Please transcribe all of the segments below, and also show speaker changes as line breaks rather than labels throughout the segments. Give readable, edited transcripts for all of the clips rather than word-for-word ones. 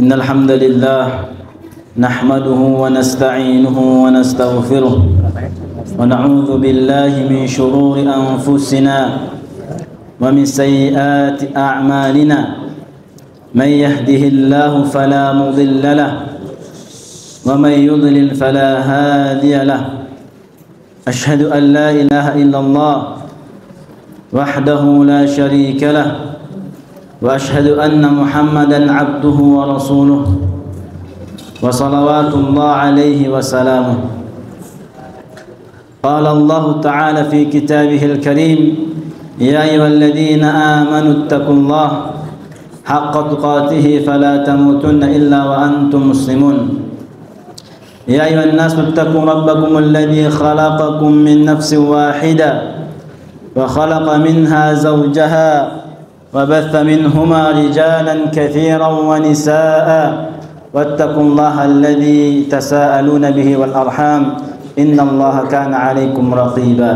إن الحمد لله نحمده ونستعينه ونستغفره ونعوذ بالله من شرور أنفسنا ومن سيئات أعمالنا من يهده الله فلا مضل له ومن يضلل فلا هادي له أشهد أن لا إله إلا الله وحده لا شريك له وأشهد أن محمدا عبده ورسوله وصلوات الله عليه وسلامه. قال الله تعالى في كتابه الكريم: يا أيها الذين آمنوا اتقوا الله حق تقاته فلا تموتن إلا وأنتم مسلمون. يا أيها الناس اتقوا ربكم الذي خلقكم من نفس واحدة وخلق منها زوجها وبث منهما رجالا كثيرا ونساء واتقوا الله الذي تساءلون به والأرحام إن الله كان عليكم رقيبا.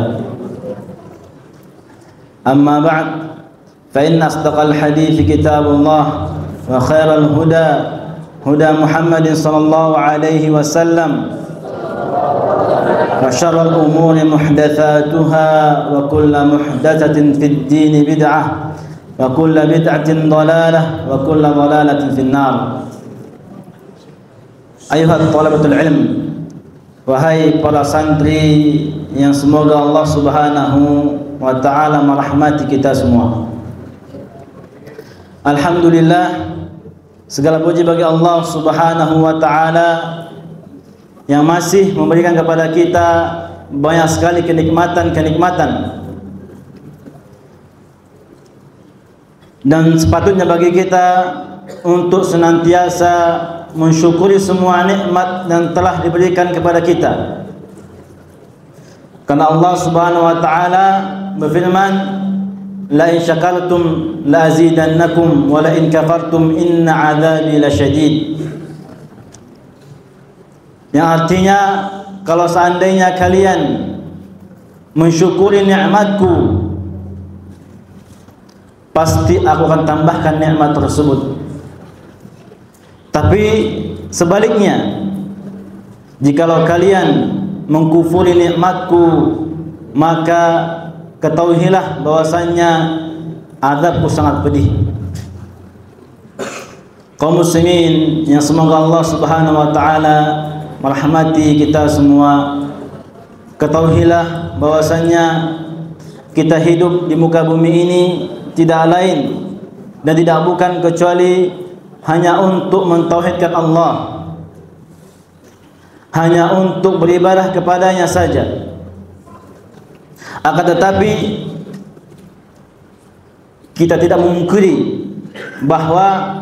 أما بعد فإن أصدق الحديث كتاب الله وخير الهدى هدى محمد صلى الله عليه وسلم وشر الأمور محدثاتها وكل محدثة في الدين بدعة وكل بدعة ضلالة وكل ضلالة في النار. Ayuhat thalabatul ilm, wahai para santri yang semoga Allah Subhanahu wa taala merahmati kita semua. Alhamdulillah, segala puji bagi Allah Subhanahu wa taala yang masih memberikan kepada kita banyak sekali kenikmatan-kenikmatan. Dan sepatutnya bagi kita untuk senantiasa mensyukuri semua nikmat yang telah diberikan kepada kita. Karena Allah Subhanahu wa taala berfirman, la in syakartum la azidannakum wa la in kafartum inna 'adzabi lasyadid. Yang artinya, kalau seandainya kalian mensyukuri nikmatku, pasti aku akan tambahkan nikmat tersebut. Tapi sebaliknya, jikalau kalian mengkufuri nikmatku, maka ketahuilah bahwasannya azabku sangat pedih. Kaum muslimin yang semoga Allah Subhanahu wa taala merahmati kita semua, ketahuilah bahwasannya kita hidup di muka bumi ini tidak lain dan tidak bukan kecuali hanya untuk mentauhidkan Allah, hanya untuk beribadah kepadanya saja. Akan tetapi kita tidak memungkiri bahwa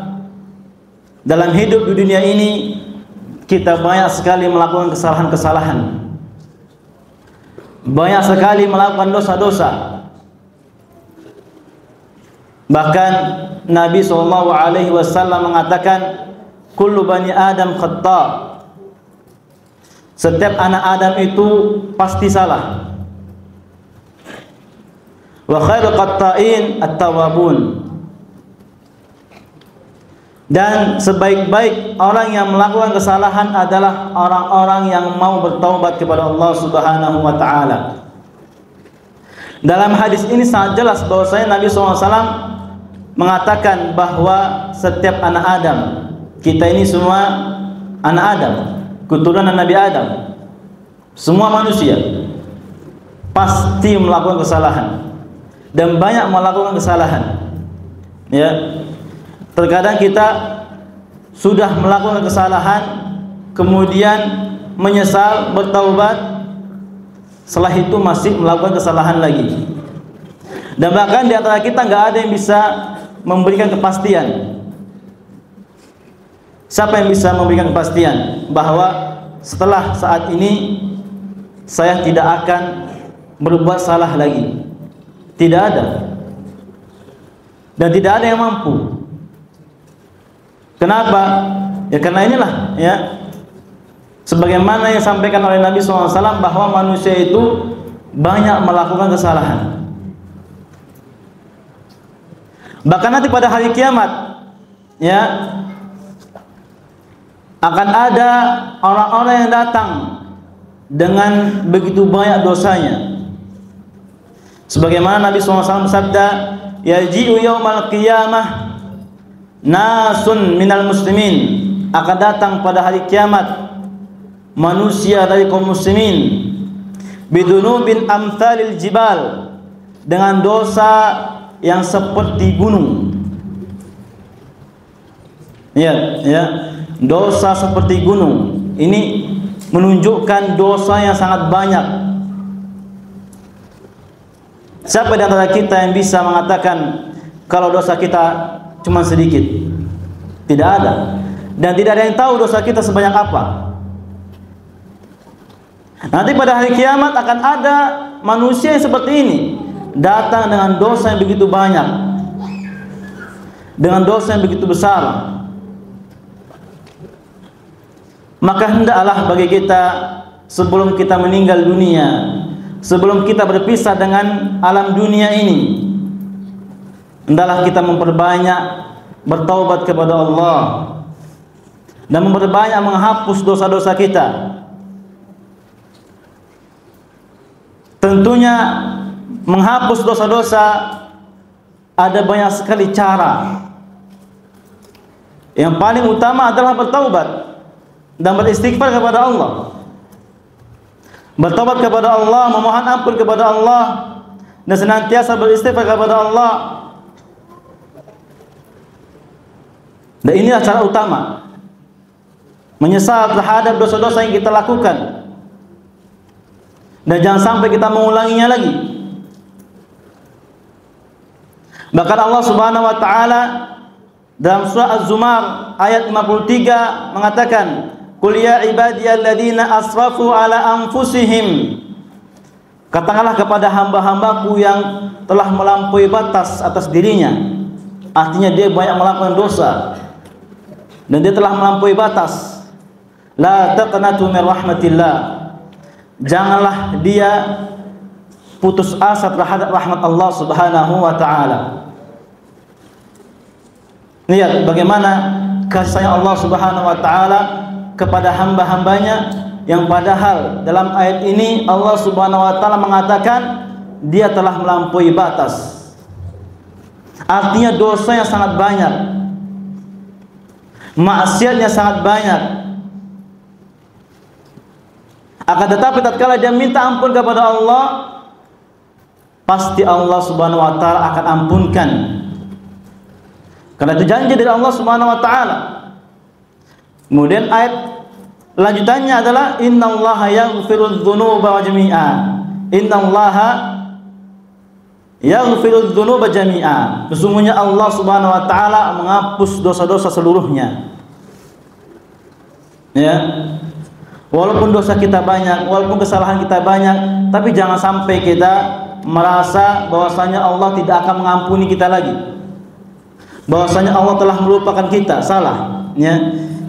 dalam hidup di dunia ini kita banyak sekali melakukan kesalahan-kesalahan, banyak sekali melakukan dosa-dosa. Bahkan Nabi SAW mengatakan, kullu bani Adam khata'. Setiap anak Adam itu pasti salah. Wa khairu qatta'in at-tawwabun. Dan sebaik-baik orang yang melakukan kesalahan adalah orang-orang yang mau bertaubat kepada Allah Subhanahu wa taala. Dalam hadis ini sangat jelas bahwasanya Nabi SAW mengatakan bahwa setiap anak Adam, kita ini semua anak Adam, keturunan Nabi Adam, semua manusia pasti melakukan kesalahan dan banyak melakukan kesalahan. Ya, terkadang kita sudah melakukan kesalahan, kemudian menyesal, bertaubat, setelah itu masih melakukan kesalahan lagi. Dan bahkan di antara kita nggak ada yang bisa memberikan kepastian. Siapa yang bisa memberikan kepastian bahwa setelah saat ini saya tidak akan berbuat salah lagi? Tidak ada. Dan tidak ada yang mampu. Kenapa? Ya karena inilah, ya, sebagaimana yang disampaikan oleh Nabi SAW bahwa manusia itu banyak melakukan kesalahan. Bahkan nanti pada hari kiamat, ya, akan ada orang-orang yang datang dengan begitu banyak dosanya. Sebagaimana Nabi SAW bersabda, yaji'u yaumal qiyamah nasun minal muslimin, akan datang pada hari kiamat manusia dari kaum muslimin bidunubin amthalil jibal, dengan dosa yang seperti gunung. Dosa seperti gunung. Ini menunjukkan dosa yang sangat banyak. Siapa di antara kita yang bisa mengatakan kalau dosa kita cuma sedikit? Tidak ada. Dan tidak ada yang tahu dosa kita sebanyak apa. Nanti pada hari kiamat akan ada manusia yang seperti ini, datang dengan dosa yang begitu banyak, dengan dosa yang begitu besar. Maka hendaklah bagi kita sebelum kita meninggal dunia, sebelum kita berpisah dengan alam dunia ini, hendaklah kita memperbanyak bertaubat kepada Allah dan memperbanyak menghapus dosa-dosa kita. Tentunya menghapus dosa-dosa ada banyak sekali cara. Yang paling utama adalah bertaubat dan beristighfar kepada Allah. Bertaubat kepada Allah, memohon ampun kepada Allah, dan senantiasa beristighfar kepada Allah. Dan inilah cara utama menyesal terhadap dosa-dosa yang kita lakukan, dan jangan sampai kita mengulanginya lagi. Bahkan Allah Subhanahu wa taala dalam surah Az-Zumar ayat 53 mengatakan, "Qul ya ibadiyalladzina asrafu ala anfusihim." Katakanlah kepada hamba-hambaku yang telah melampaui batas atas dirinya. Artinya dia banyak melakukan dosa dan dia telah melampaui batas. La taqnatu min rahmatillah. Janganlah dia putus asa terhadap rahmat Allah Subhanahu wa taala. Lihat bagaimana kasih sayang Allah Subhanahu wa taala kepada hamba-hambanya, yang padahal dalam ayat ini Allah Subhanahu wa taala mengatakan dia telah melampaui batas. Artinya dosanya sangat banyak, maksiatnya sangat banyak. Akan tetapi tatkala dia minta ampun kepada Allah, pasti Allah Subhanahu wa taala akan ampunkan. Karena itu janji dari Allah Subhanahu wa taala. Kemudian ayat lanjutannya adalah innallaha yaghfirudz dzunuba jami'a. Innallaha yaghfirudz dzunuba jami'a. Sesungguhnya Allah Subhanahu wa taala menghapus dosa-dosa seluruhnya. Ya. Walaupun dosa kita banyak, walaupun kesalahan kita banyak, tapi jangan sampai kita merasa bahwasanya Allah tidak akan mengampuni kita lagi, bahwasanya Allah telah melupakan kita. Salah, ya.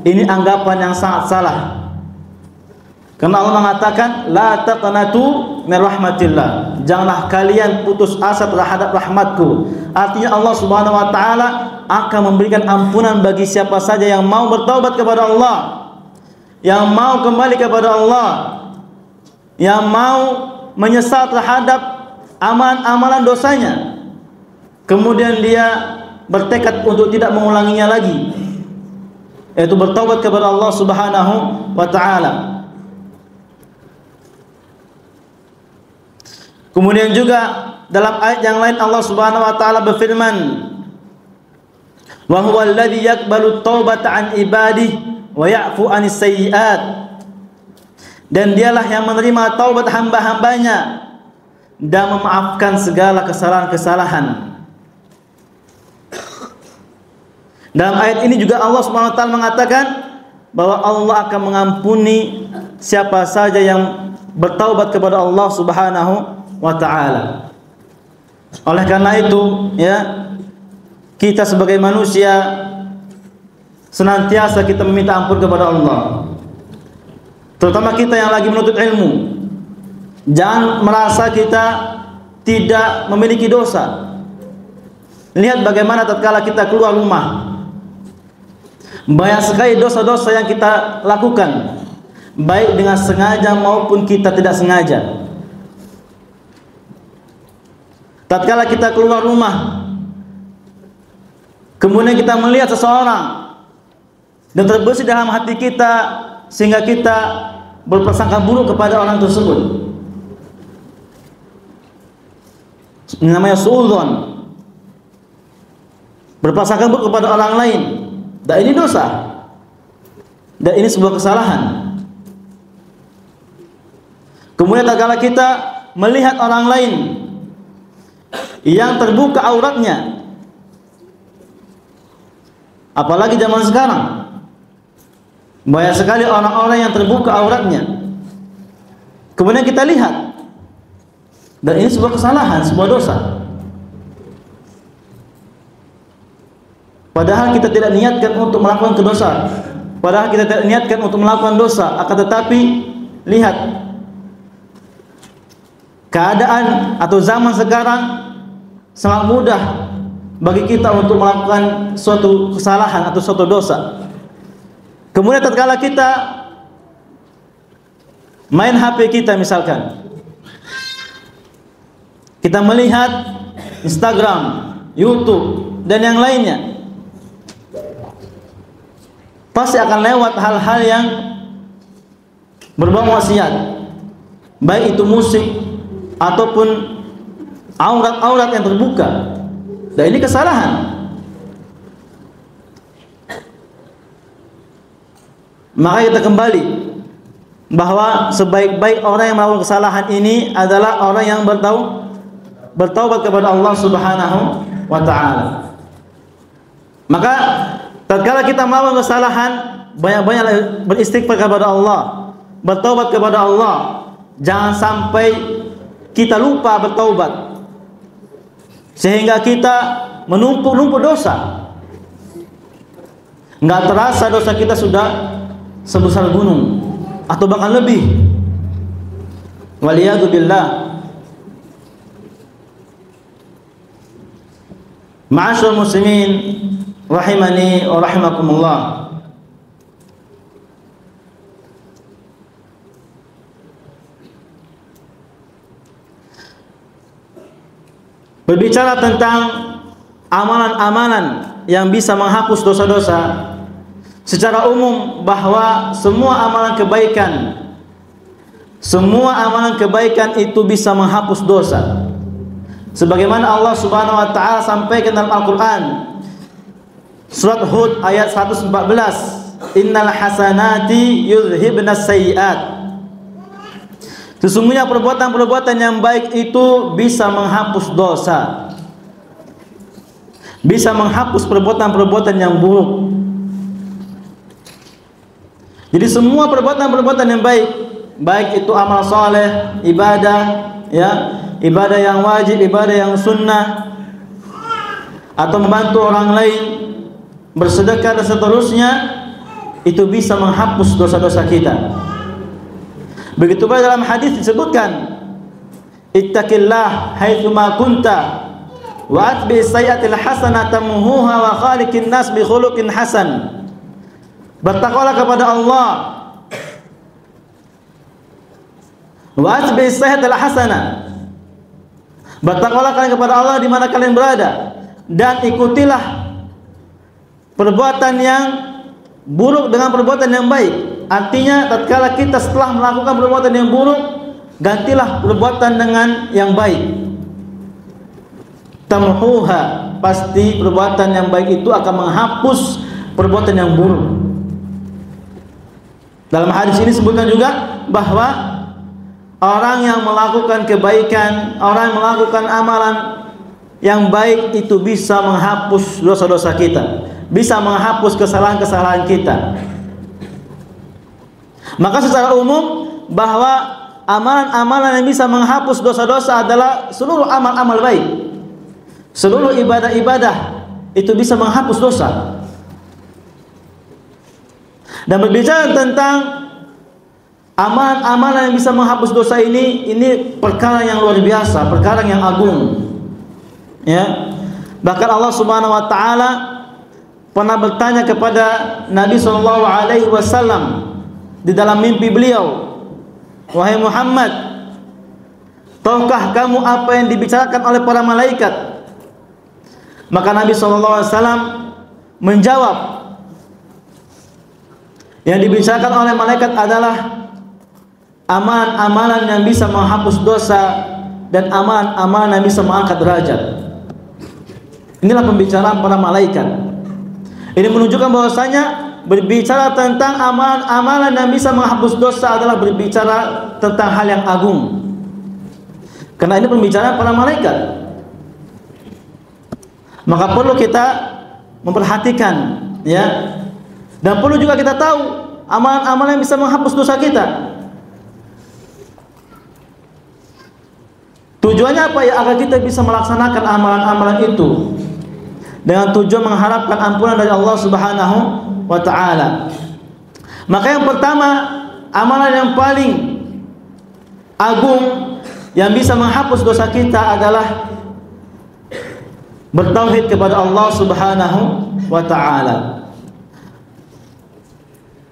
Ini anggapan yang sangat salah. Karena Allah mengatakan la taqnatu min rahmatillah. Janganlah kalian putus asa terhadap rahmatku. Artinya Allah Subhanahu wa taala akan memberikan ampunan bagi siapa saja yang mau bertaubat kepada Allah, yang mau kembali kepada Allah, yang mau menyesal terhadap amalan-amalan dosanya, kemudian dia bertekad untuk tidak mengulanginya lagi, yaitu bertaubat kepada Allah Subhanahu wa taala. Kemudian juga dalam ayat yang lain Allah Subhanahu wa taala berfirman, "Wa huwal ladzi yaqbalu at-taubata 'an ibadihi wa ya'fu 'anis sayyi'at." Dan dialah yang menerima taubat hamba-hambanya dan memaafkan segala kesalahan-kesalahan. Dalam ayat ini juga Allah Subhanahu wa taala mengatakan bahwa Allah akan mengampuni siapa saja yang bertaubat kepada Allah Subhanahu wa taala. Oleh karena itu, ya, kita sebagai manusia senantiasa kita meminta ampun kepada Allah. Terutama kita yang lagi menuntut ilmu. Jangan merasa kita tidak memiliki dosa. Lihat bagaimana tatkala kita keluar rumah, Banyak sekali dosa-dosa yang kita lakukan, baik dengan sengaja maupun kita tidak sengaja. Tatkala kita keluar rumah, kemudian kita melihat seseorang dan terbesit dalam hati kita sehingga kita berprasangka buruk kepada orang tersebut. Ini namanya suudzon. Berprasangka buruk kepada orang lain. Dan ini dosa. Dan ini sebuah kesalahan. Kemudian tatkala kita melihat orang lain yang terbuka auratnya, apalagi zaman sekarang, banyak sekali orang-orang yang terbuka auratnya, kemudian kita lihat, dan ini sebuah kesalahan, sebuah dosa. Padahal kita tidak niatkan untuk melakukan kedosaan, padahal kita tidak niatkan untuk melakukan dosa, akan tetapi lihat keadaan atau zaman sekarang sangat mudah bagi kita untuk melakukan suatu kesalahan atau suatu dosa. Kemudian tatkala kita main HP kita, misalkan kita melihat Instagram, YouTube dan yang lainnya, pasti akan lewat hal-hal yang berbau maksiat, baik itu musik ataupun aurat-aurat yang terbuka. Dan ini kesalahan. Maka kita kembali bahwa sebaik-baik orang yang melakukan kesalahan ini adalah orang yang bertaubat kepada Allah Subhanahu wa taala. Maka tatkala kita melakukan kesalahan, banyak-banyak beristighfar kepada Allah, bertaubat kepada Allah. Jangan sampai kita lupa bertaubat sehingga kita menumpuk-numpuk dosa. Enggak terasa dosa kita sudah sebesar gunung atau bahkan lebih. Waliyadu billah. Ma'asyiral muslimin rahimani wa rahimakumullah. Berbicara tentang amalan-amalan yang bisa menghapus dosa-dosa, secara umum bahwa semua amalan kebaikan itu bisa menghapus dosa. Sebagaimana Allah Subhanahu wa taala sampaikan dalam Al-Qur'an surat Hud ayat 114, innal hasanati yudhibnas sayyi'at. Sesungguhnya perbuatan-perbuatan yang baik itu bisa menghapus dosa, bisa menghapus perbuatan-perbuatan yang buruk. Jadi semua perbuatan-perbuatan yang baik, baik itu amal soleh, ibadah, ya, ibadah yang wajib, ibadah yang sunnah, atau membantu orang lain, bersedekah dan seterusnya, itu bisa menghapus dosa-dosa kita. Begitu pula dalam hadis disebutkan, ittaqillah haitsu ma kunta wa atbi sayyi'atil hasanata tamhuha wa khaliqin nas bi khuluqin hasan. Bertakwalah kepada Allah, wa atbi sayyi'atil hasanah. Bertakwalah kalian kepada Allah di mana kalian berada, dan ikutilah perbuatan yang buruk dengan perbuatan yang baik. Artinya tatkala kita setelah melakukan perbuatan yang buruk, gantilah perbuatan dengan yang baik. Tamhuha, pasti perbuatan yang baik itu akan menghapus perbuatan yang buruk. Dalam hadis ini disebutkan juga bahwa orang yang melakukan kebaikan, orang yang melakukan amalan yang baik itu bisa menghapus dosa-dosa kita, bisa menghapus kesalahan-kesalahan kita. Maka secara umum bahwa amalan-amalan yang bisa menghapus dosa-dosa adalah seluruh amal-amal baik. Seluruh ibadah-ibadah itu bisa menghapus dosa. Dan berbicara tentang amalan-amalan yang bisa menghapus dosa ini perkara yang luar biasa, perkara yang agung. Ya. Bahkan Allah Subhanahu wa taala pernah bertanya kepada Nabi sallallahu alaihi wasallam di dalam mimpi beliau, "Wahai Muhammad, tahukah kamu apa yang dibicarakan oleh para malaikat?" Maka Nabi sallallahu alaihi wasallam menjawab, yang dibicarakan oleh malaikat adalah amalan-amalan yang bisa menghapus dosa dan amalan-amalan yang bisa mengangkat derajat. Inilah pembicaraan para malaikat. Ini menunjukkan bahwasanya berbicara tentang amalan-amalan yang bisa menghapus dosa adalah berbicara tentang hal yang agung. Karena ini pembicaraan para malaikat. Maka perlu kita memperhatikan, ya. Dan perlu juga kita tahu amalan-amalan yang bisa menghapus dosa kita. Tujuannya apa ya? Agar kita bisa melaksanakan amalan-amalan itu dengan tujuan mengharapkan ampunan dari Allah Subhanahu wa taala. Maka yang pertama, amalan yang paling agung yang bisa menghapus dosa kita adalah bertauhid kepada Allah Subhanahu wa taala.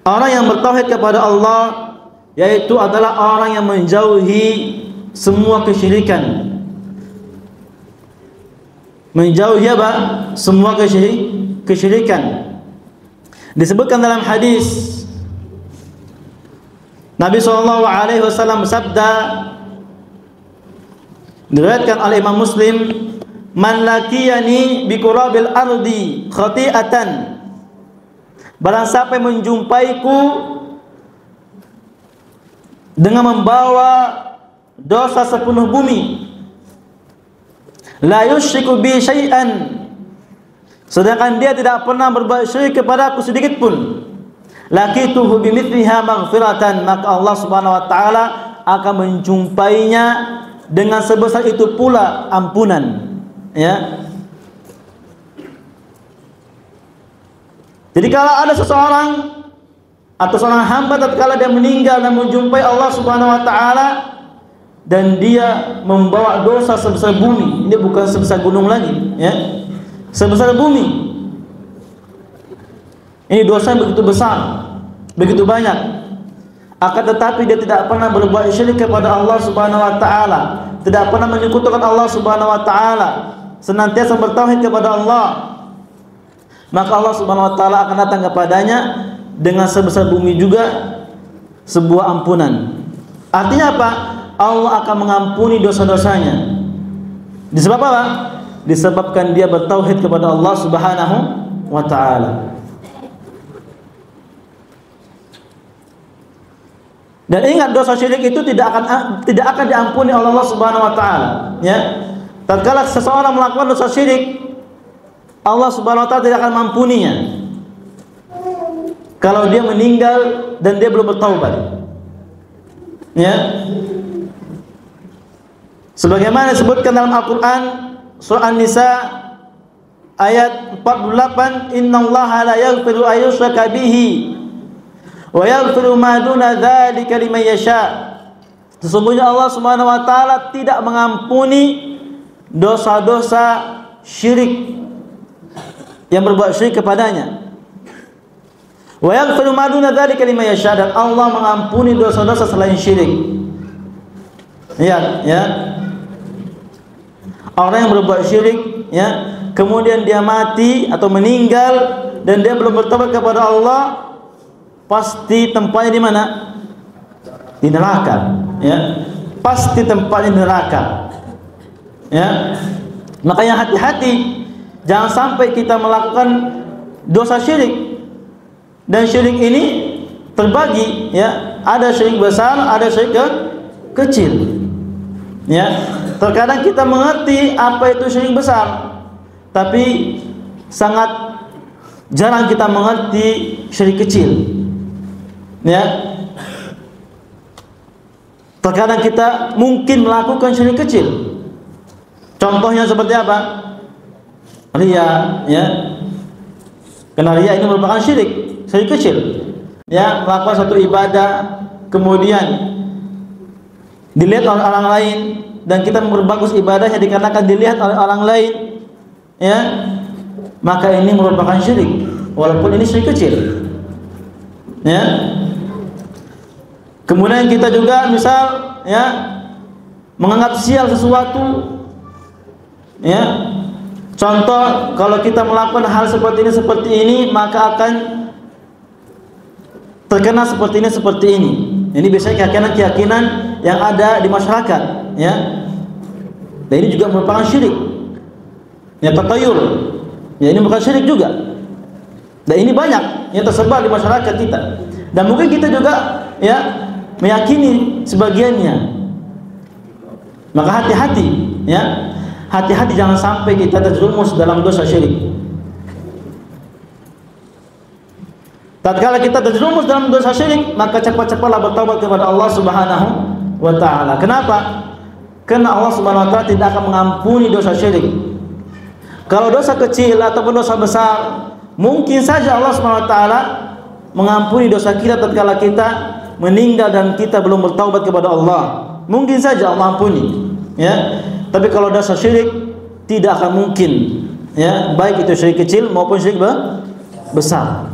Orang yang bertauhid kepada Allah yaitu adalah orang yang menjauhi semua kesyirikan. Menjauhi apa? Semua kesyirikan. Disebutkan dalam hadis Nabi SAW bersabda, diriwayatkan oleh Imam Muslim, "Man laqiyani bi qurabil ardi khati'atan." Barang siapa yang menjumpaiku dengan membawa dosa sepenuh bumi, la yusyriku bi syai'an, sedangkan dia tidak pernah berbuat syirik kepada aku sedikit pun, laqituhu bimithliha maghfiratan, maka Allah Subhanahu wa taala akan menjumpainya dengan sebesar itu pula ampunan, ya. Jadi kalau ada seseorang atau seorang hamba tatkala dia meninggal dan menjumpai Allah Subhanahu wa taala dan dia membawa dosa sebesar bumi, ini bukan sebesar gunung lagi, ya. Sebesar bumi. Ini dosa yang begitu besar, begitu banyak. Akan tetapi dia tidak pernah berbuat syirik kepada Allah Subhanahu wa taala, tidak pernah menyekutukan Allah Subhanahu wa taala, senantiasa bertauhid kepada Allah. Maka Allah Subhanahu wa taala akan datang kepadanya dengan sebesar bumi juga sebuah ampunan. Artinya apa? Allah akan mengampuni dosa-dosanya. Disebab apa? Disebabkan dia bertauhid kepada Allah Subhanahu wa taala. Dan ingat, dosa syirik itu tidak akan diampuni oleh Allah Subhanahu wa taala, ya. Tatkala seseorang melakukan dosa syirik, Allah Subhanahu wa taala tidak akan mengampuninya kalau dia meninggal dan dia belum bertaubat, ya. Sebagaimana disebutkan dalam Al-Qur'an surah An-Nisa ayat 48, "Innallaha la yaghfiru an yushraka bihi wa yaghfiru ma duna dzalika liman yasha." Sesungguhnya Allah Subhanahu wa taala tidak mengampuni dosa-dosa syirik, yang berbuat syirik kepadanya. Wa yaghfiru ma duna dzalika liman yasha, dan Allah mengampuni dosa-dosa selain syirik. Ya. Orang yang berbuat syirik, ya, kemudian dia mati atau meninggal dan dia belum bertobat kepada Allah, pasti tempatnya di mana? Di neraka, ya. Pasti tempatnya di neraka, ya. Makanya hati-hati, jangan sampai kita melakukan dosa syirik. Dan syirik ini terbagi, ya. Ada syirik besar, ada syirik kecil, ya. Terkadang kita mengerti apa itu syirik besar, tapi sangat jarang kita mengerti syirik kecil, ya. Terkadang kita mungkin melakukan syirik kecil. Contohnya seperti apa? Riya, ya. Karena riya ini merupakan syirik kecil, ya. Melakukan satu ibadah kemudian dilihat oleh orang lain, dan kita memperbagus ibadahnya dikarenakan dilihat oleh orang lain, ya, maka ini merupakan syirik. walaupun ini syirik kecil. Ya. Kemudian kita juga misal ya menganggap sial sesuatu. Ya. Contoh, kalau kita melakukan hal seperti ini maka akan terkena seperti ini. Ini biasanya keyakinan yang ada di masyarakat, ya. Dan ini juga merupakan syirik. Ya, tatayur. Ya, ini bukan syirik juga. Dan ini banyak yang tersebar di masyarakat kita. Dan mungkin kita juga ya meyakini sebagiannya. Maka hati-hati, ya. Hati-hati jangan sampai kita terjerumus dalam dosa syirik. Tatkala kita terjerumus dalam dosa syirik, maka cepat-cepatlah bertaubat kepada Allah Subhanahu wa taala. Kenapa? Karena Allah Subhanahu wa taala tidak akan mengampuni dosa syirik. Kalau dosa kecil ataupun dosa besar, mungkin saja Allah Subhanahu wa taala mengampuni dosa kita tatkala kita meninggal dan kita belum bertaubat kepada Allah. Mungkin saja Allah ampuni, ya. Tapi kalau dosa syirik tidak akan mungkin, ya, baik itu syirik kecil maupun syirik besar.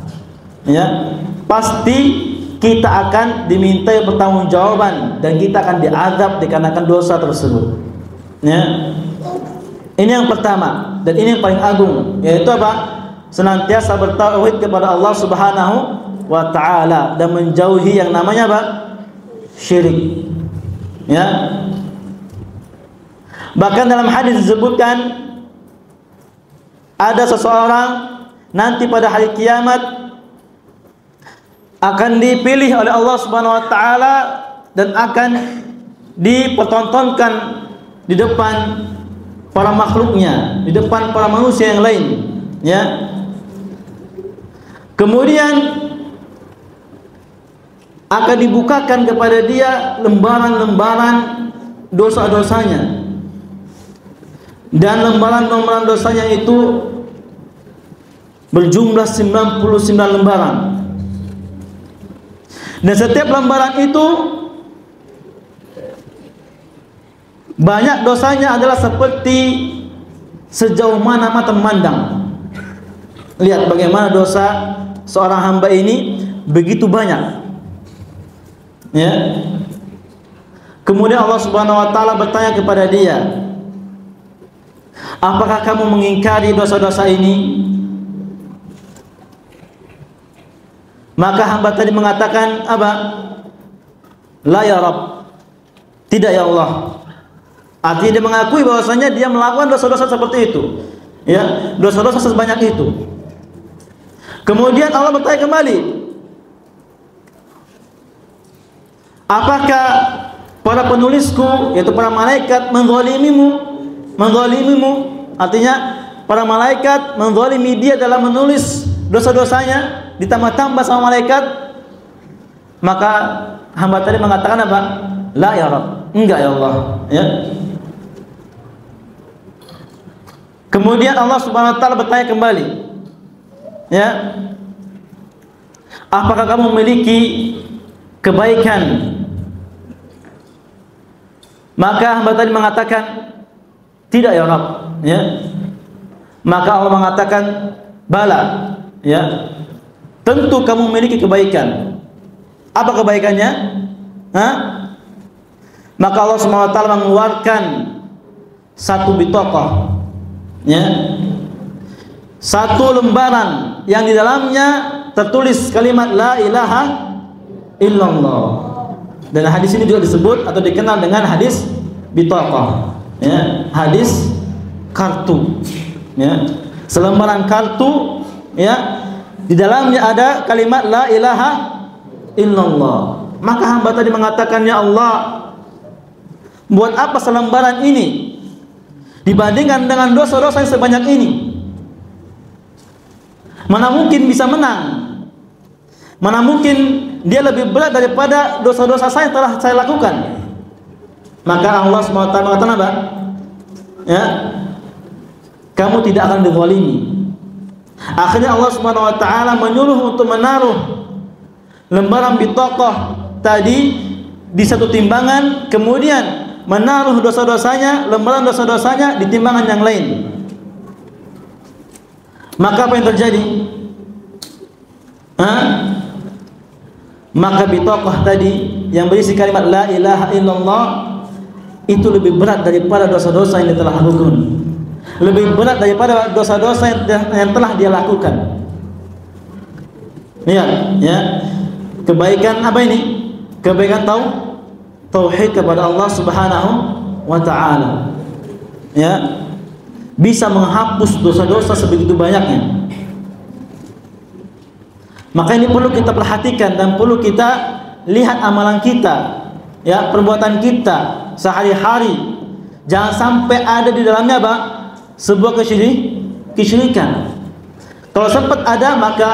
Ya, pasti kita akan dimintai pertanggungjawaban dan kita akan diazab dikarenakan dosa tersebut. Ya. Ini yang pertama dan ini yang paling agung, yaitu apa? Senantiasa bertauhid kepada Allah Subhanahu wa taala dan menjauhi yang namanya apa? Syirik. Ya. Bahkan dalam hadis disebutkan ada seseorang nanti pada hari kiamat akan dipilih oleh Allah Subhanahu wa taala dan akan dipertontonkan di depan para makhluknya, di depan para manusia yang lain, ya. Kemudian akan dibukakan kepada dia lembaran-lembaran dosa-dosanya. Dan lembaran-lembaran dosanya itu berjumlah 99 lembaran. Dan setiap lembaran itu banyak dosanya adalah seperti sejauh mana mata memandang. Lihat bagaimana dosa seorang hamba ini begitu banyak. Ya. Kemudian Allah Subhanahu wa taala bertanya kepada dia, apakah kamu mengingkari dosa-dosa ini? Maka hamba tadi mengatakan apa? La ya Rabb. Tidak ya Allah. Artinya dia mengakui bahwasanya dia melakukan dosa-dosa seperti itu. Ya, dosa-dosa sebanyak itu. Kemudian Allah bertanya kembali, apakah para penulisku, yaitu para malaikat, menzalimimu? Artinya para malaikat menzalimi dia dalam menulis dosa-dosanya, ditambah-tambah sama malaikat. Maka hamba tadi mengatakan apa? La ya Rabb. Enggak ya Allah, ya. Kemudian Allah Subhanahu wa taala bertanya kembali, ya, apakah kamu memiliki kebaikan? Maka hamba tadi mengatakan tidak ya Rabb, ya. Maka Allah mengatakan bala, ya, tentu kamu memiliki kebaikan. Apa kebaikannya? Hah? Maka Allah Subhanahu wa taala mengeluarkan satu bitaqah, ya, satu lembaran yang di dalamnya tertulis kalimat la ilaha illallah. Dan hadis ini juga disebut atau dikenal dengan hadis bitaqah, ya, hadis kartu, ya, selembaran kartu, ya, di dalamnya ada kalimat la ilaha illallah. Maka hamba tadi mengatakan, ya Allah, buat apa selembaran ini dibandingkan dengan dosa-dosa yang sebanyak ini? Mana mungkin bisa menang? Mana mungkin dia lebih berat daripada dosa-dosa saya yang telah saya lakukan? Maka Allah SWT mengatakan apa? Ya, kamu tidak akan dizalimi. Akhirnya Allah SWT menyuruh untuk menaruh lembaran bitaqah tadi di satu timbangan, kemudian menaruh dosa-dosanya, lembaran dosa-dosanya di timbangan yang lain. Maka apa yang terjadi? maka bitaqah tadi yang berisi kalimat la ilaha illallah itu lebih berat daripada dosa-dosa yang dia telah lakukan, lebih berat daripada dosa-dosa yang telah dia lakukan. Ya, kebaikan apa ini? Kebaikan tauhid kepada Allah Subhanahu wa taala. Ya, bisa menghapus dosa-dosa sebegitu banyaknya. Maka ini perlu kita perhatikan dan perlu kita lihat amalan kita, ya, perbuatan kita sehari-hari. Jangan sampai ada di dalamnya apa? Sebuah kesyirikan. Kalau sempat ada, maka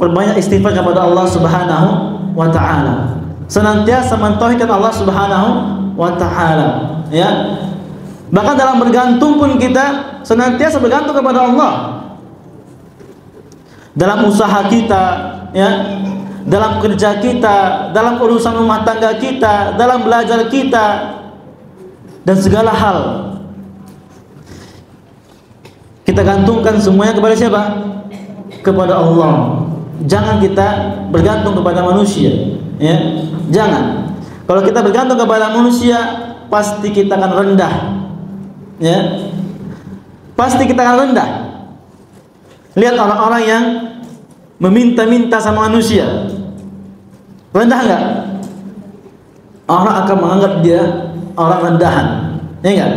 perbanyak istighfar kepada Allah Subhanahu wa taala. Senantiasa mentauhidkan Allah Subhanahu wa taala, ya. Bahkan dalam bergantung pun kita senantiasa bergantung kepada Allah. Dalam usaha kita, ya, dalam kerja kita, dalam urusan rumah tangga kita, dalam belajar kita, dan segala hal kita gantungkan semuanya kepada siapa? Kepada Allah. Jangan kita bergantung kepada manusia, ya. Jangan. Kalau kita bergantung kepada manusia, pasti kita akan rendah, ya. Pasti kita akan rendah. Lihat orang-orang yang meminta-minta sama manusia, rendah enggak? Orang akan menganggap dia orang rendahan, ya enggak?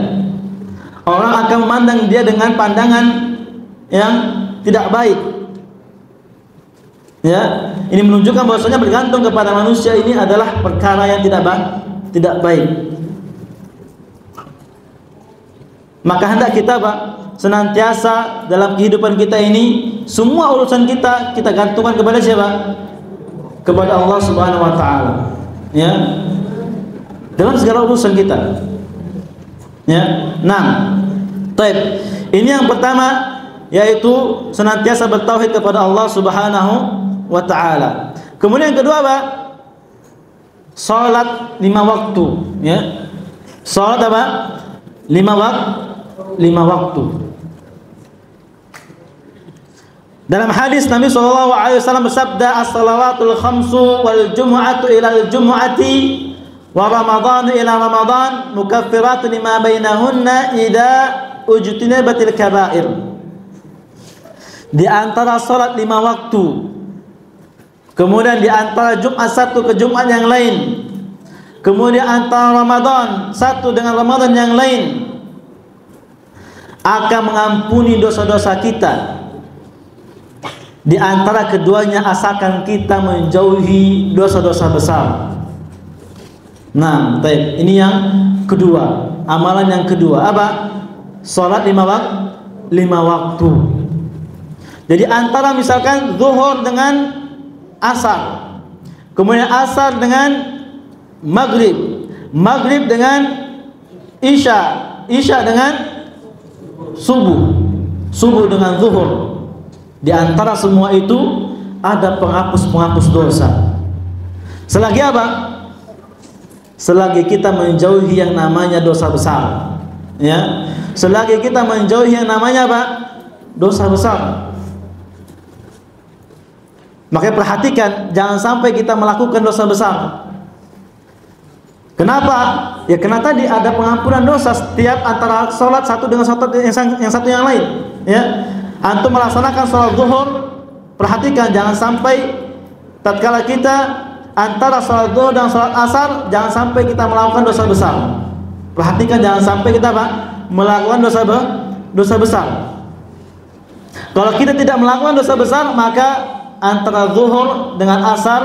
Orang akan memandang dia dengan pandangan yang tidak baik. Ya, ini menunjukkan bahwasanya bergantung kepada manusia ini adalah perkara yang tidak baik. Maka hendak kita, Pak, senantiasa dalam kehidupan kita ini, semua urusan kita gantungkan kepada siapa? Kepada Allah Subhanahu wa taala. Ya. Dalam segala urusan kita. Ya. Nah, baik. Ini yang pertama, yaitu senantiasa bertauhid kepada Allah Subhanahu wa taala. Kemudian yang kedua, Pak, salat 5 waktu, ya. Salat apa? 5 waktu. Dalam hadis Nabi SAW bersabda, as-salawatul khamsu wal jumu'atu ila al-jumu'ati wa ramadhanu ila ramadhan mukaffiratun lima bainahunna idza ujtinabatil kaba'ir. Di antara salat 5 waktu, kemudian di antara Jumat satu ke Jumat yang lain, kemudian antara Ramadan satu dengan Ramadan yang lain, akan mengampuni dosa-dosa kita. Di antara keduanya asalkan kita menjauhi dosa-dosa besar. Nah, baik. Ini yang kedua, amalan yang kedua apa? Salat 5 waktu. Jadi antara misalkan zuhur dengan asar, kemudian asar dengan maghrib, maghrib dengan isya, isya dengan subuh, subuh dengan zuhur. Di antara semua itu ada penghapus dosa. Selagi apa? Selagi kita menjauhi yang namanya dosa besar, ya. Selagi kita menjauhi yang namanya apa? Dosa besar. Makanya perhatikan, jangan sampai kita melakukan dosa besar. Kenapa? Ya karena tadi ada pengampunan dosa setiap antara sholat satu dengan yang satu yang lain, ya. Antum melaksanakan sholat zuhur, perhatikan jangan sampai tatkala kita antara sholat zuhur dan sholat asar, jangan sampai kita melakukan dosa besar. Perhatikan jangan sampai kita apa? Melakukan dosa besar. Kalau kita tidak melakukan dosa besar, maka antara zuhur dengan asar,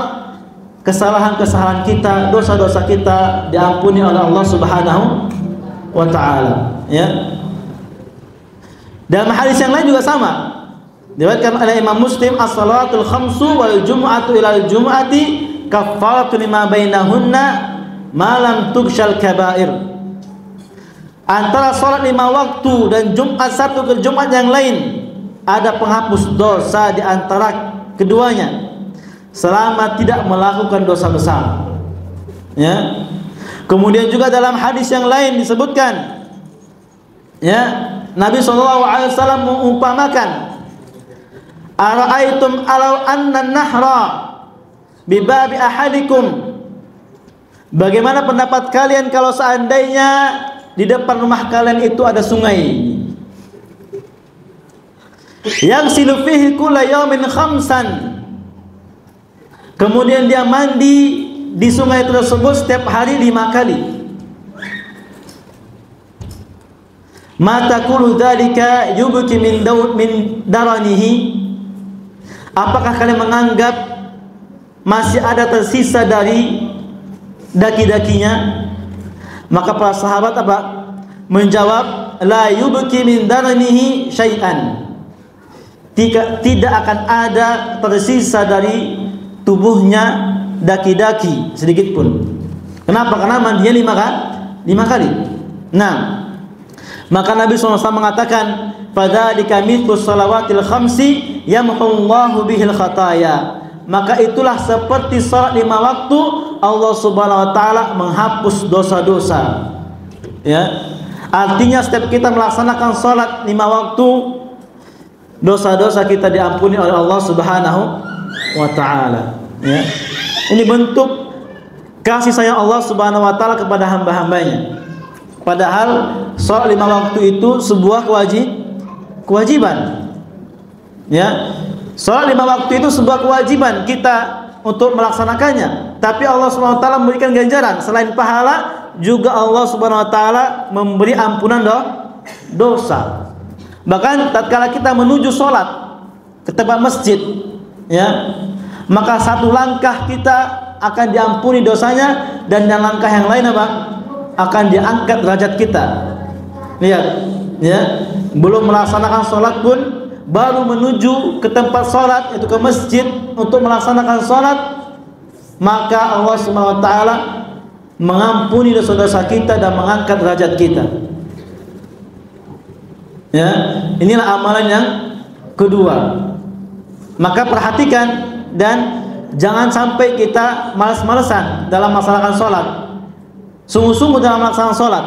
kesalahan-kesalahan kita, dosa-dosa kita diampuni oleh Allah Subhanahu wa taala, ya. Dalam hadis yang lain juga sama. Diriwayatkan oleh Imam Muslim, as-salawatul khamsu wal jumu'atu ilal jumu'ati kaffaratun lima bainahunna ma lam tughshal kaba'ir. Antara salat 5 waktu dan Jumat satu ke Jumat yang lain ada penghapus dosa di antara keduanya selama tidak melakukan dosa besar, ya. Kemudian juga dalam hadis yang lain disebutkan, ya, Nabi SAW mengumpamakan Ara'aitum alau anna nahra bibabi ahadikum. Bagaimana pendapat kalian kalau seandainya di depan rumah kalian itu ada sungai yang silu fihi kulla yaumin khamsan, kemudian dia mandi di sungai tersebut setiap hari 5 kali. Ma taqulu dzalika yubki min daranihi. Apakah kalian menganggap masih ada tersisa dari daki-dakinya? Maka para sahabat apa? Menjawab, la yubki min daranihi syai'an. Tidak akan ada tersisa dari tubuhnya daki-daki sedikit pun. Kenapa? Karena mandinya 5 kali. Nah, maka Nabi SAW mengatakan, fadzalika mithlu shalawatil khamsi yamhullahu bihil khataya. Maka itulah seperti salat 5 waktu, Allah Subhanahu wa taala menghapus dosa-dosa. Ya. Artinya setiap kita melaksanakan salat 5 waktu, dosa-dosa kita diampuni oleh Allah Subhanahu wa taala. Ya. Ini bentuk kasih sayang Allah Subhanahu wa taala kepada hamba-hambanya. Padahal salat 5 waktu itu sebuah kewajiban. Ya. Salat 5 waktu itu sebuah kewajiban kita untuk melaksanakannya. Tapi Allah Subhanahu wa taala memberikan ganjaran, selain pahala juga Allah Subhanahu wa taala memberi ampunan dosa. Bahkan tatkala kita menuju salat ke tempat masjid, ya, maka satu langkah kita akan diampuni dosanya, dan yang langkah yang lain apa? Akan diangkat derajat kita. Lihat, ya, belum melaksanakan salat pun, baru menuju ke tempat salat, itu ke masjid untuk melaksanakan salat, maka Allah Subhanahu wa taala mengampuni dosa-dosa kita dan mengangkat derajat kita. Ya, inilah amalan yang kedua. Maka perhatikan dan jangan sampai kita malas-malesan dalam melaksanakan salat. Sungguh-sungguh dalam melaksanakan salat.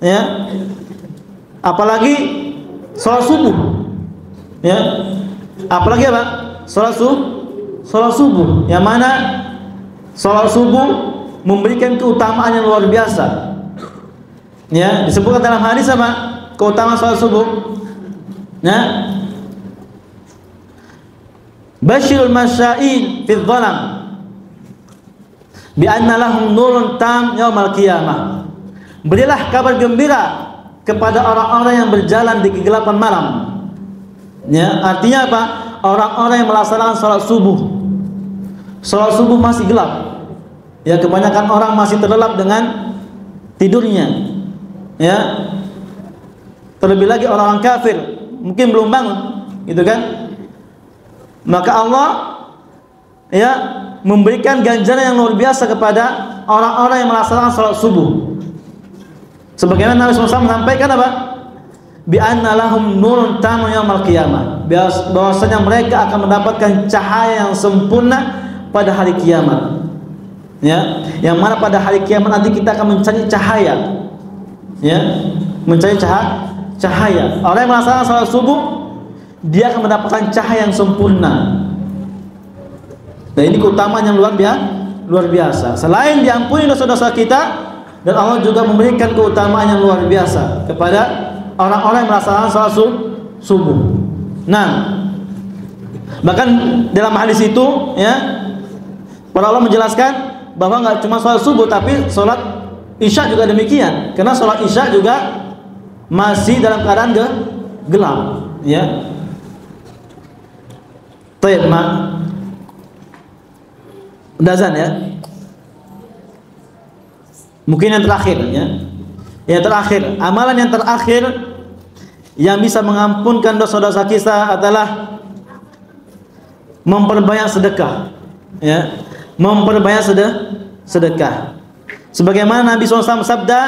Ya. Apalagi salat subuh. Ya. Apalagi apa? Salat subuh. Yang mana salat subuh memberikan keutamaan yang luar biasa. Ya, disebutkan dalam hadis apa? Keutamaan salat subuh. Ya. Basyirul masya'in fi dhalam bi anna lahum nurun tam yaumal qiyamah. Berilah kabar gembira kepada orang-orang yang berjalan di kegelapan malam. Ya, artinya apa? Orang-orang yang melaksanakan salat subuh. Salat subuh masih gelap. Ya, kebanyakan orang masih terlelap dengan tidurnya. Ya. Terlebih lagi orang-orang kafir, mungkin belum bangun, gitu kan? Maka Allah, ya, memberikan ganjaran yang luar biasa kepada orang-orang yang melaksanakan salat subuh. Sebagaimana Nabi SAW menyampaikan apa? Bi anna lahum nurun tamu yaumal qiyamah. Bahwasanya mereka akan mendapatkan cahaya yang sempurna pada hari kiamat. Ya, yang mana pada hari kiamat nanti kita akan mencari cahaya. Ya, mencari cahaya. Orang yang melaksanakan salat subuh, dia akan mendapatkan cahaya yang sempurna. Dan ini keutamaan yang luar biasa. Selain diampuni dosa-dosa kita, dan Allah juga memberikan keutamaan yang luar biasa kepada orang-orang yang melaksanakan salat subuh. Nah, bahkan dalam hadis itu, ya, para ulama menjelaskan bahwa nggak cuma salat subuh, tapi salat isya juga demikian. Karena salat isya juga masih dalam keadaan gelap, ya. Baik, Dazan, ya. Mungkin yang terakhir, ya. Yang terakhir, amalan yang terakhir yang bisa mengampunkan dosa-dosa kita adalah memperbanyak sedekah, ya. Memperbanyak sedekah. Sebagaimana Nabi SAW sabda,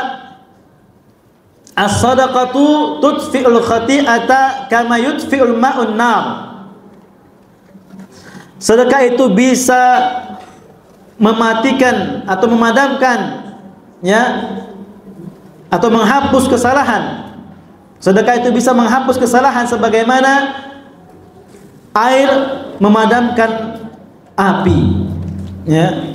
as-sadaqatu tudfi'ul khati'ata kama yudfi'ul ma'un nar. Sedekah itu bisa mematikan atau memadamkan, ya, atau menghapus kesalahan. Sedekah itu bisa menghapus kesalahan sebagaimana air memadamkan api, ya.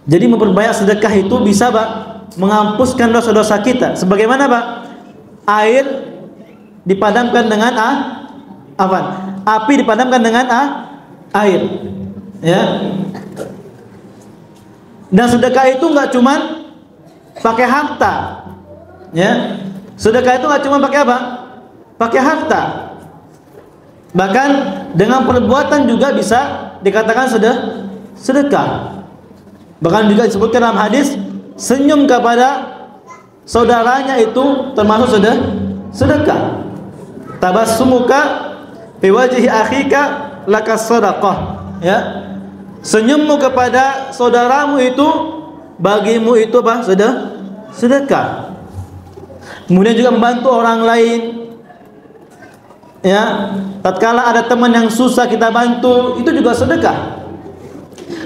Jadi memperbanyak sedekah itu bisa, Pak, menghapuskan dosa-dosa kita. Sebagaimana, Pak, air dipadamkan dengan apa? Api dipadamkan dengan air, ya. Dan sedekah itu nggak cuman pakai harta, ya. Sedekah itu nggak cuma pakai apa? Pakai harta. Bahkan dengan perbuatan juga bisa dikatakan sedekah. Bahkan juga disebutkan dalam hadis, senyum kepada saudaranya itu termasuk sedekah. Tabassumuka fi wajhi akhika lakas sadaqah, ya. Senyummu kepada saudaramu itu bagimu itu apa? Sedekah. Kemudian juga membantu orang lain, ya. Tatkala ada teman yang susah kita bantu, itu juga sedekah.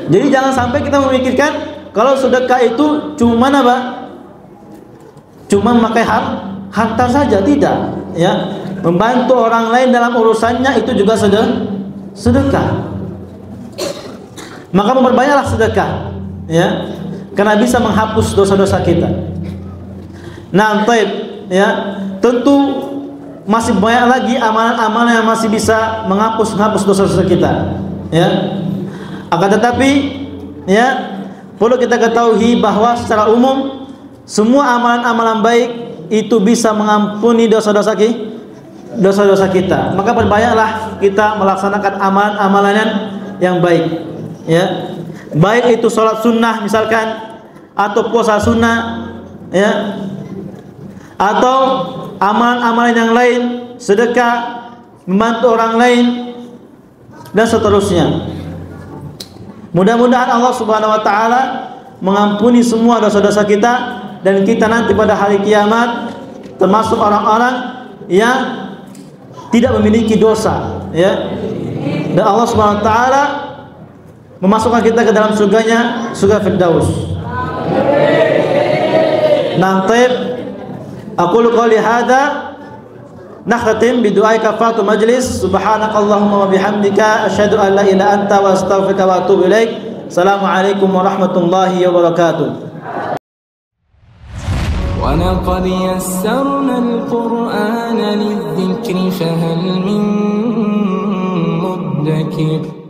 Jadi jangan sampai kita memikirkan kalau sedekah itu cuma apa? Cuma memakai harta saja, tidak, ya. Membantu orang lain dalam urusannya itu juga sedekah. Maka memperbanyaklah sedekah, ya, karena bisa menghapus dosa-dosa kita. Nah, taib, ya, tentu masih banyak lagi amalan-amalan yang masih bisa menghapus dosa-dosa kita, ya. Akan tetapi, ya, perlu kita ketahui bahwa secara umum semua amalan-amalan baik itu bisa mengampuni dosa-dosa kita. Maka perbanyaklah kita melaksanakan amalan-amalan yang baik, ya. Baik itu sholat sunnah misalkan, atau puasa sunnah, ya, atau amalan-amalan yang lain, sedekah, membantu orang lain, dan seterusnya. Mudah-mudahan Allah Subhanahu wa taala mengampuni semua dosa-dosa kita, dan kita nanti pada hari kiamat termasuk orang-orang yang tidak memiliki dosa, ya. Dan Allah Subhanahu wa taala memasukkan kita ke dalam surganya, surga Firdaus. Nanti aqulu qouli hadza nakhtim bi du'ai kafatul majlis. Subhanakallahumma wa bihamdika asyhadu an la ilaha illa anta wa astaghfiruka wa atubu ilaik. Assalamualaikum warahmatullahi wabarakatuh.
ولقد يسرنا القرآن للذكر فهل من مدكر